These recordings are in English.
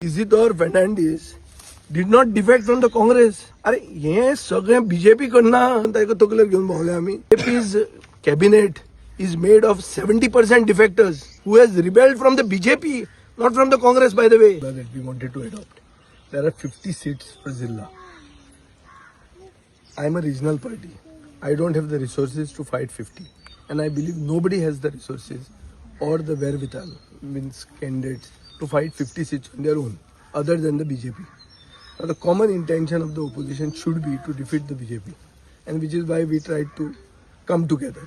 Isidore Fernandez did not defect from the Congress. अरे ये सगळे बीजेपी कडनं तकलेर घेऊन भोवले आम्ही. BJP's cabinet is made of 70% defectors who has rebelled from the BJP, not from the Congress, by the way. That we wanted to adopt. There are 50 seats for Zilla. I am a regional party. I don't have the resources to fight 50. And I believe nobody has the resources or the wherewithal, means candidates, to fight 50 seats on their own, other than the BJP. Now, the common intention of the opposition should be to defeat the BJP, and which is why we tried to come together.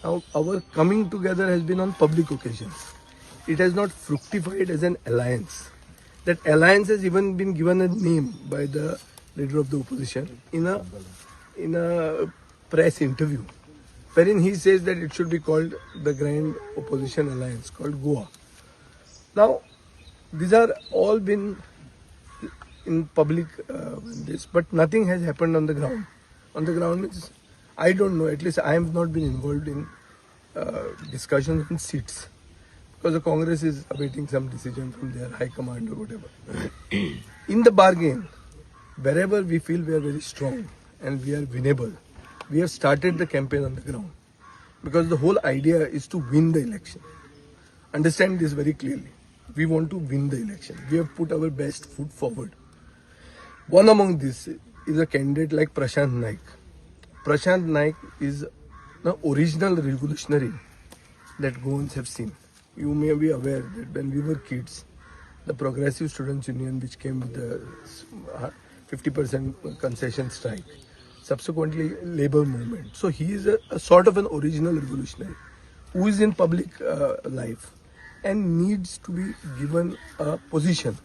Now, our coming together has been on public occasions. It has not fructified as an alliance. That alliance has even been given a name by the leader of the opposition in a press interview, wherein he says that it should be called the Grand Opposition Alliance, called Goa. Now, these are all been in public but nothing has happened on the ground. On the ground means, I don't know, at least I have not been involved in discussions on seats, because the Congress is awaiting some decision from their high command or whatever. In the bargain, wherever we feel we are very strong and we are winnable, we have started the campaign on the ground, because the whole idea is to win the election. Understand this very clearly. We want to win the election. We have put our best foot forward. One among this is a candidate like Prashant Naik. Prashant Naik is the original revolutionary that Goans have seen. You may be aware that when we were kids, the Progressive Students' Union, which came with the 50% concession strike, subsequently labor movement. So he is a sort of an original revolutionary who is in public life and needs to be given a position.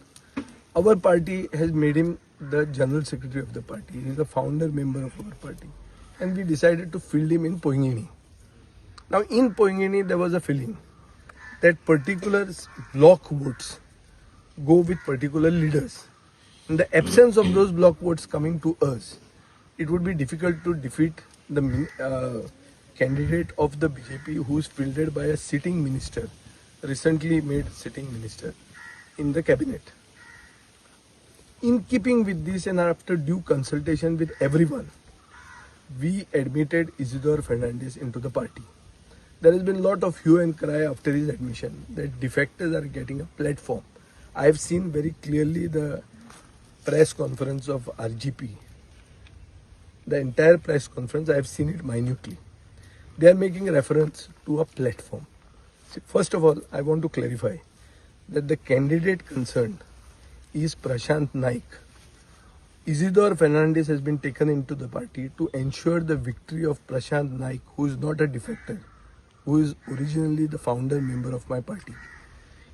Our party has made him the general secretary of the party. He is a founder member of our party. And we decided to field him in Poingini. Now in Poingini there was a feeling that particular block votes go with particular leaders. In the absence of those block votes coming to us, it would be difficult to defeat the candidate of the BJP who is fielded by a sitting minister, recently made sitting minister in the cabinet. In keeping with this and after due consultation with everyone, we admitted Isidore Fernandez into the party. There has been a lot of hue and cry after his admission that defectors are getting a platform. I have seen very clearly the press conference of RGP. The entire press conference, I have seen it minutely. They are making reference to a platform. See, first of all, I want to clarify that the candidate concerned is Prashant Naik. Isidore Fernandez has been taken into the party to ensure the victory of Prashant Naik, who is not a defector, who is originally the founder member of my party.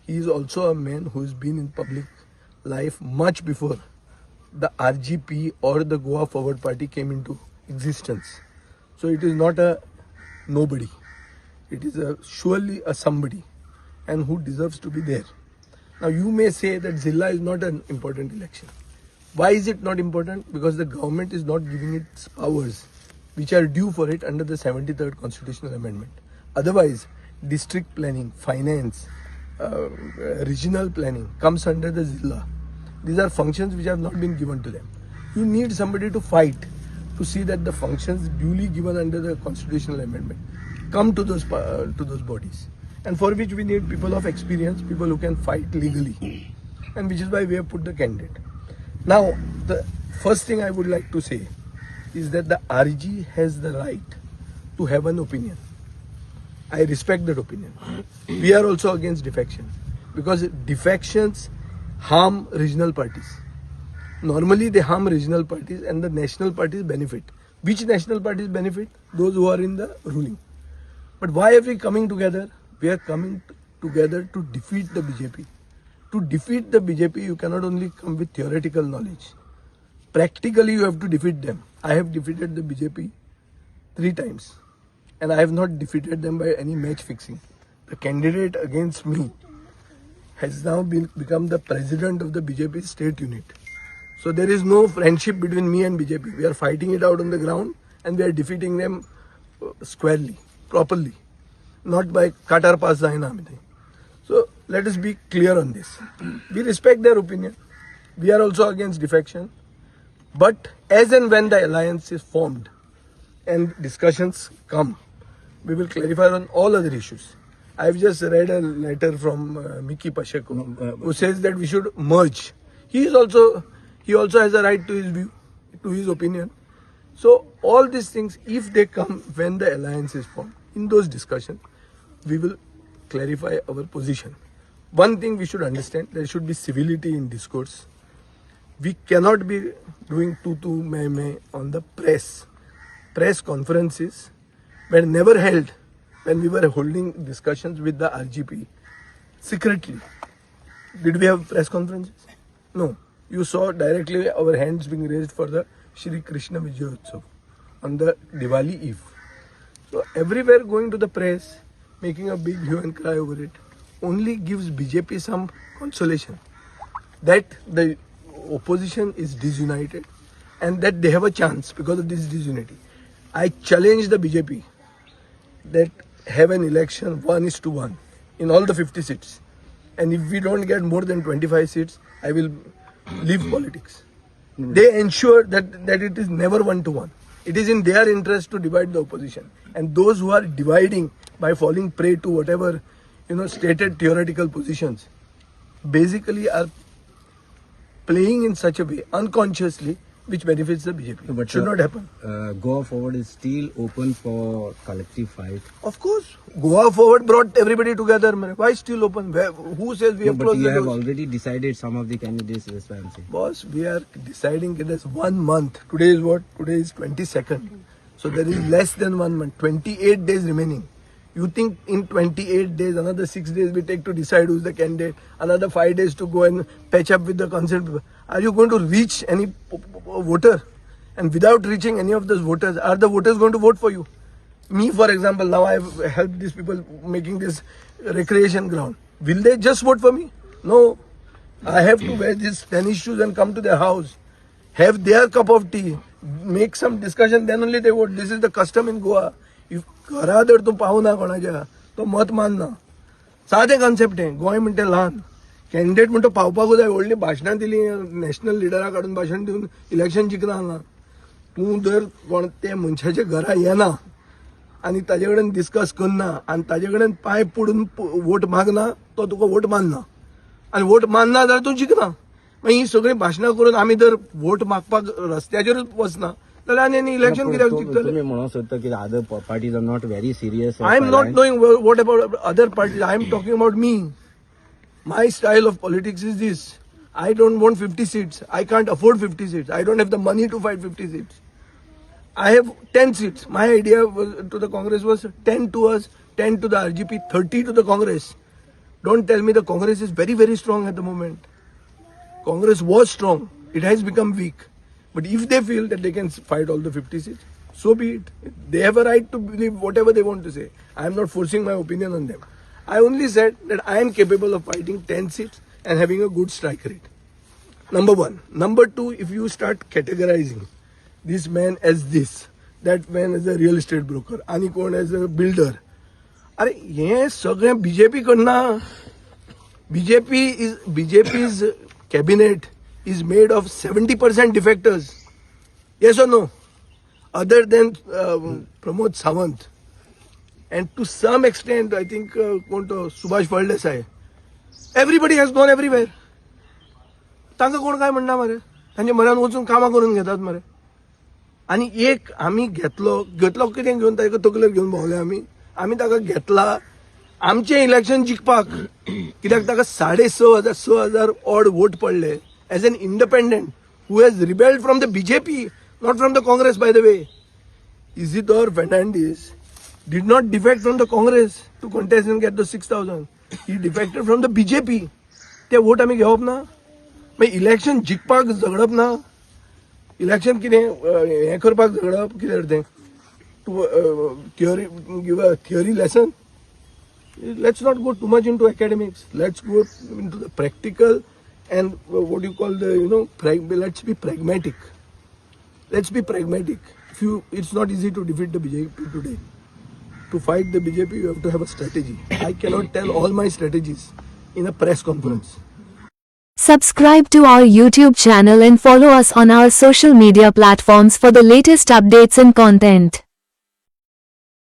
He is also a man who has been in public life much before the RGP or the Goa Forward Party came into existence. So it is not a nobody. It is surely a somebody, and who deserves to be there. Now you may say that Zilla is not an important election. Why is it not important? Because the government is not giving its powers which are due for it under the 73rd Constitutional Amendment. Otherwise, district planning, finance, regional planning comes under the Zilla. These are functions which have not been given to them. You need somebody to fight to see that the functions duly given under the Constitutional Amendment come to those bodies. And for which we need people of experience, people who can fight legally. And which is why we have put the candidate. Now, the first thing I would like to say is that the RG has the right to have an opinion. I respect that opinion. We are also against defection, because defections harm regional parties. Normally they harm regional parties and the national parties benefit. Which national parties benefit? Those who are in the ruling. But why are we coming together? We are coming together to defeat the BJP. To defeat the BJP, you cannot only come with theoretical knowledge. Practically, you have to defeat them. I have defeated the BJP 3 times. And I have not defeated them by any match fixing. The candidate against me has now become the president of the BJP state unit. So there is no friendship between me and BJP. We are fighting it out on the ground and we are defeating them squarely, properly. Not by Qatar pass. So let us be clear on this. We respect their opinion. We are also against defection. But as and when the alliance is formed and discussions come, we will clarify on all other issues. I've just read a letter from Miki Pacheco, who says that we should merge. He also has a right to his view, to his opinion. So all these things, if they come when the alliance is formed, in those discussions, we will clarify our position. One thing we should understand, there should be civility in discourse. We cannot be doing tu meh on the press. Press conferences were never held when we were holding discussions with the RGP secretly. Did we have press conferences? No. You saw directly our hands being raised for the Shri Krishna Vijayotsav on the Diwali Eve. So everywhere going to the press, making a big hue and cry over it, only gives BJP some consolation that the opposition is disunited and that they have a chance because of this disunity. I challenge the BJP that have an election 1:1 in all the 50 seats. And if we don't get more than 25 seats, I will leave politics. They ensure that it is never 1:1. It is in their interest to divide the opposition. And those who are dividing by falling prey to whatever, stated theoretical positions, basically are playing in such a way, unconsciously, which benefits the BJP. But should not happen. Goa Forward is still open for collective fight. Of course. Goa Forward brought everybody together. Why still open? Who says we have closed the doors? But you have already decided some of the candidates, that's why I'm saying. Boss, we are deciding it as 1 month. Today is what? Today is 22nd. So there is less than 1 month. 28 days remaining. You think in 28 days, another 6 days we take to decide who's the candidate, another 5 days to go and patch up with the consent people. Are you going to reach any voter? And without reaching any of those voters, are the voters going to vote for you? Me, for example, now I've helped these people making this recreation ground. Will they just vote for me? No. I have to wear these tennis shoes and come to their house, have their cup of tea, make some discussion, then only they vote. This is the custom in Goa. If घरा जर तूं पावना कोणाच्या तो मत मानना. सादें concept आहे. गोंय म्हणते ल्हान. कॅन्डिडेट म्हणतो पावपाकूच जाय. व्हडली भाशणां दिली नॅशनल लिडरा काडून भाशण दिवन इलेक्शन जिखना हांगा. तूं जर कोण ते मनशाच्या घरा येना आनी ताजे कडेन डिस्कस करना आनी ताजे कडेन पांय पडून वोट मागना तो तुका वोट मानना. आनी वोट मानना जाल्यार तूं जिखना. मागीर ही सगळी भाशणां करून आमी जर वोट मागपाक रस्त्याचेरूच वचना जाल्यार आनी इलेक्शन कित्याक जिखतले? तुम्ही म्हणू शकता की other parties are not very serious. I am not knowing what about other parties. I am talking about me. My style of politics is this. I don't want 50 seats. I can't afford 50 seats. I don't have the money to fight 50 seats. I have 10 seats. My idea to the Congress was 10 to us, 10 to the RGP, 30 to the Congress. Don't tell me the Congress is very, very strong at the moment. Congress was strong. It has become weak. But if they feel that they can fight all the 50 seats, so be it. They have a right to believe whatever they want to say. I am not forcing my opinion on them. I only said that I am capable of fighting 10 seats and having a good strike rate. Number one. Number two, if you start categorizing this man as this, that man as a real estate broker, आणि कोण as a builder. अरे हे सगळें BJP कडना. BJP's cabinet is made of 70% defectors. Yes or no? Other than Pramod Sawant. And to some extent, I think Subhash Valdesai. Everybody has gone everywhere. तांकां कोण काय म्हणना मरे. तांचे मनान वचून कामां करून घेतात मरे. आनी एक आमी घेतलो कितें घेवन ताका तकलेर घेवन भोंवले आमी. आमी ताका घेतला आमचें इलेक्शन जिखपाक. कित्याक ताका 6,500 ऑड वोट पडले. As an independent who has rebelled from the BJP, not from the Congress, by the way. Isidore Fernandez did not defect from the Congress to contest and get the 6,000. He defected from the BJP. ते vote आमी घेवप ना. मागीर election जिखपाक झगडप ना. Election कितें हें करपाक झगडप कितें तें give a theory lesson. Let's not go too much into academics. Let's go into the practical and what you call the, let's be pragmatic. Let's be pragmatic. It's not easy to defeat the BJP today. To fight the BJP, you have to have a strategy. I cannot tell all my strategies in a press conference. Subscribe to our YouTube channel and follow us on our social media platforms for the latest updates and content.